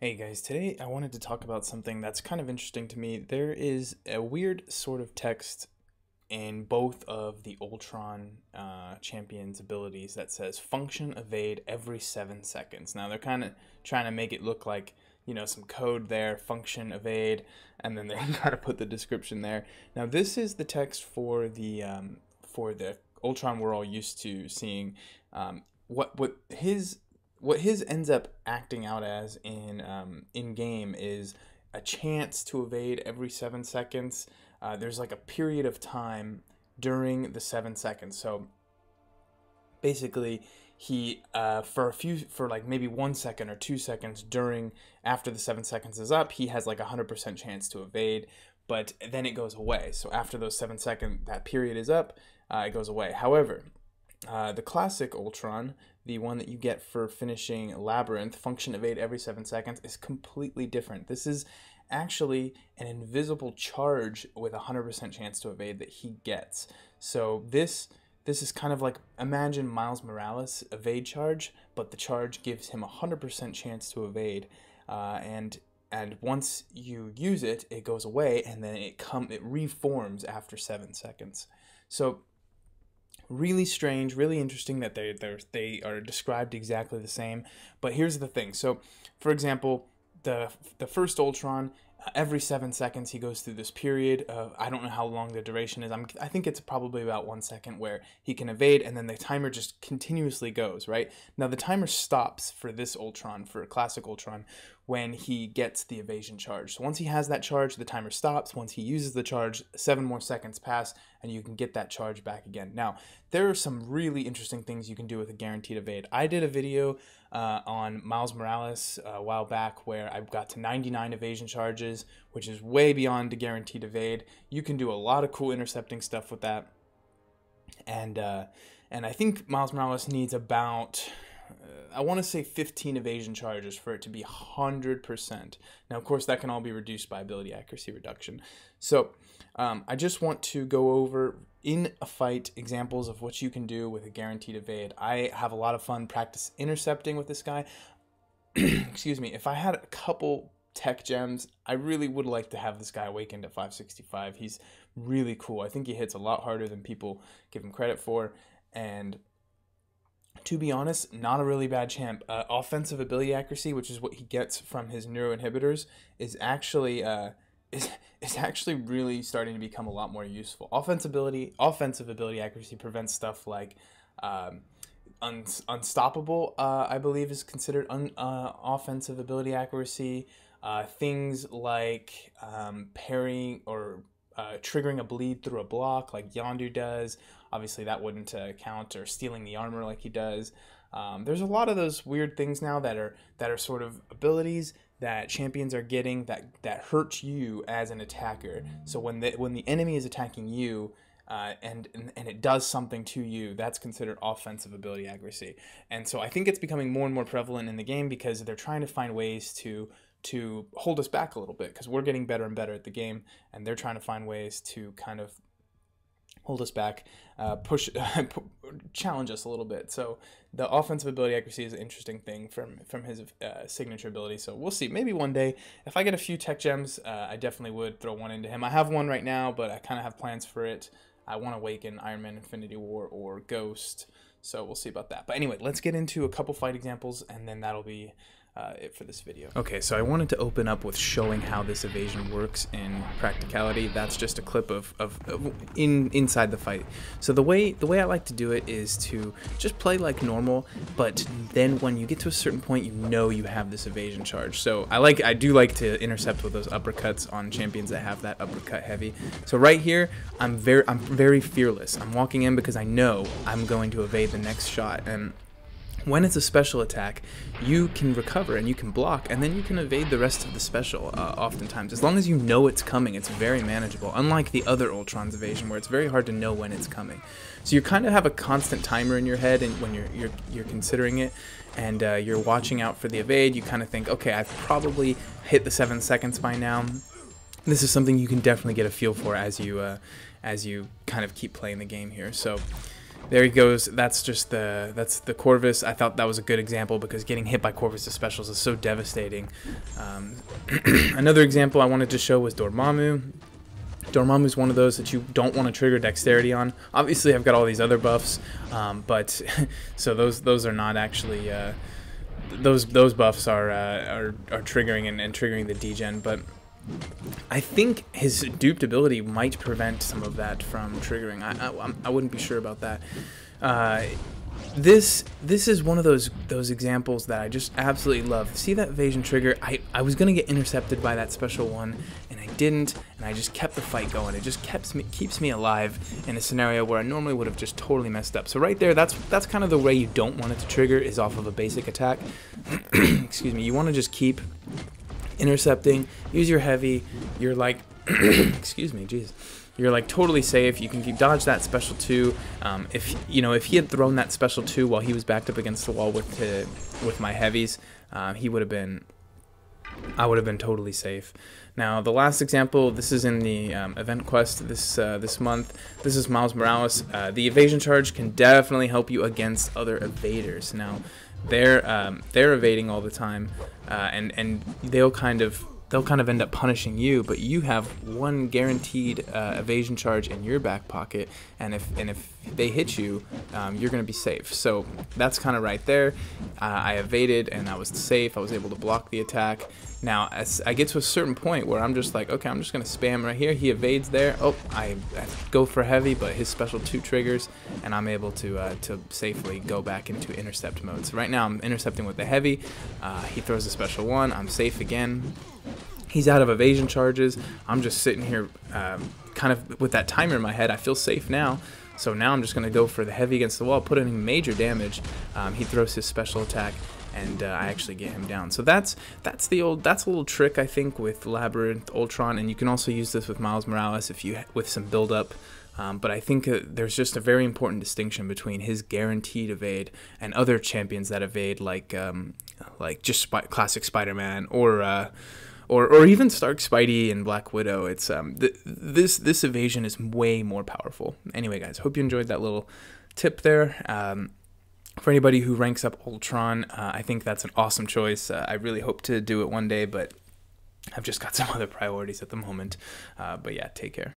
Hey guys, today I wanted to talk about something that's kind of interesting to me. There is a weird sort of text in both of the Ultron champions' abilities that says function evade every 7 seconds. Now they're kind of trying to make it look like, some code there, function evade, and then they gotta put the description there. Now this is the text for the Ultron we're all used to seeing. What his ends up acting out as in game is a chance to evade every 7 seconds. There's like a period of time during the 7 seconds. So basically, he for like maybe 1 second or 2 seconds during after the 7 seconds is up, he has like 100% chance to evade. But then it goes away. So after those 7 second that period is up, it goes away. However, the classic Ultron, the one that you get for finishing Labyrinth, function evade every 7 seconds, is completely different. This is actually an invisible charge with a 100% chance to evade that he gets. So this is kind of like, imagine Miles Morales' evade charge, but the charge gives him a 100% chance to evade, and once you use it, it goes away, and then it reforms after 7 seconds. So really strange, really interesting that they are described exactly the same. But here's the thing. So, for example, the first Ultron, every 7 seconds he goes through this period of, I don't know how long the duration is. I think it's probably about 1 second where he can evade, and then the timer just continuously goes, right? Now the timer stops for this Ultron, for classic Ultron, when he gets the evasion charge. So once he has that charge, the timer stops. Once he uses the charge, 7 more seconds pass, and you can get that charge back again. Now, there are some really interesting things you can do with a guaranteed evade. I did a video on Miles Morales a while back where I got to 99 evasion charges, which is way beyond the guaranteed evade. You can do a lot of cool intercepting stuff with that. And I think Miles Morales needs about, I want to say 15 evasion charges for it to be 100%. Now, of course, that can all be reduced by ability accuracy reduction. So I just want to go over in a fight examples of what you can do with a guaranteed evade. I have a lot of fun practice intercepting with this guy. Excuse me. If I had a couple tech gems, I really would like to have this guy awakened at 565. He's really cool. I think he hits a lot harder than people give him credit for, and to be honest, not a really bad champ. Offensive ability accuracy, which is what he gets from his neuroinhibitors, is actually really starting to become a lot more useful. Offensive ability accuracy prevents stuff like unstoppable. I believe is considered offensive ability accuracy. Things like parrying or triggering a bleed through a block like Yondu does. Obviously that wouldn't count, or stealing the armor like he does. There's a lot of those weird things now that are sort of abilities that champions are getting that hurt you as an attacker. So when the enemy is attacking you, and it does something to you, that's considered offensive ability accuracy. And so I think it's becoming more and more prevalent in the game because they're trying to find ways to hold us back a little bit, because we're getting better and better at the game, and they're trying to find ways to kind of hold us back, push, challenge us a little bit. So the offensive ability accuracy is an interesting thing from his signature ability. So we'll see. Maybe one day, if I get a few tech gems, I definitely would throw one into him. I have one right now, but I kind of have plans for it. I want to awaken Iron Man Infinity War or Ghost, so we'll see about that. But anyway, let's get into a couple fight examples, and then that'll be it for this video. Okay, so I wanted to open up with showing how this evasion works in practicality. That's just a clip of inside the fight. So the way I like to do it is to just play like normal, but then when you get to a certain point, you have this evasion charge. So I do like to intercept with those uppercuts on champions that have that uppercut heavy. So right here, I'm very fearless. I'm walking in because I know I'm going to evade the next shot, and when it's a special attack, you can recover and you can block, and then you can evade the rest of the special oftentimes. As long as you know it's coming, it's very manageable, unlike the other Ultron's evasion where it's very hard to know when it's coming. So you kind of have a constant timer in your head, and when you're considering it, and you're watching out for the evade, you kind of think, okay, I've probably hit the 7 seconds by now. This is something you can definitely get a feel for as you kind of keep playing the game here. So There he goes. That's the Corvus. I thought that was a good example because getting hit by Corvus' specials is so devastating. Another example I wanted to show was Dormammu. Dormammu is one of those that you don't want to trigger dexterity on. Obviously, I've got all these other buffs, but so those are not actually those buffs are triggering and triggering the degen. But I think his duped ability might prevent some of that from triggering. I wouldn't be sure about that. This is one of those examples that I just absolutely love. See that evasion trigger? I was gonna get intercepted by that special one, and I didn't, and I just kept the fight going. It just keeps me alive in a scenario where I normally would have just totally messed up. So right there, that's kind of the way you don't want it to trigger, is off of a basic attack. Excuse me. You want to just keep intercepting, use your heavy, you're like excuse me, jeez, you're like totally safe. You can dodge that special 2. If he had thrown that special 2 while he was backed up against the wall with my heavies, I would have been totally safe. Now the last example, this is in the event quest this month. This is Miles Morales. The evasion charge can definitely help you against other evaders. Now they're evading all the time, and they'll kind of end up punishing you, but you have one guaranteed evasion charge in your back pocket, and if they hit you, you're going to be safe. So that's kind of right there. I evaded and I was safe. I was able to block the attack. Now as I get to a certain point where I'm just like, okay, I'm just going to spam right here. He evades there. Oh, I go for heavy, but his special 2 triggers, and I'm able to safely go back into intercept mode. So right now I'm intercepting with the heavy. He throws a special 1. I'm safe again. He's out of evasion charges. I'm just sitting here kind of with that timer in my head. I feel safe now. So now I'm just going to go for the heavy against the wall, put in major damage. He throws his special attack, and I actually get him down. So that's a little trick, I think, with Labyrinth, Ultron, and you can also use this with Miles Morales with some build up. But I think there's just a very important distinction between his guaranteed evade and other champions that evade, like just classic Spider-Man or even Stark, Spidey, and Black Widow. It's this evasion is way more powerful. Anyway, guys, hope you enjoyed that little tip there. For anybody who ranks up Ultron, I think that's an awesome choice. I really hope to do it one day, but I've just got some other priorities at the moment. But yeah, take care.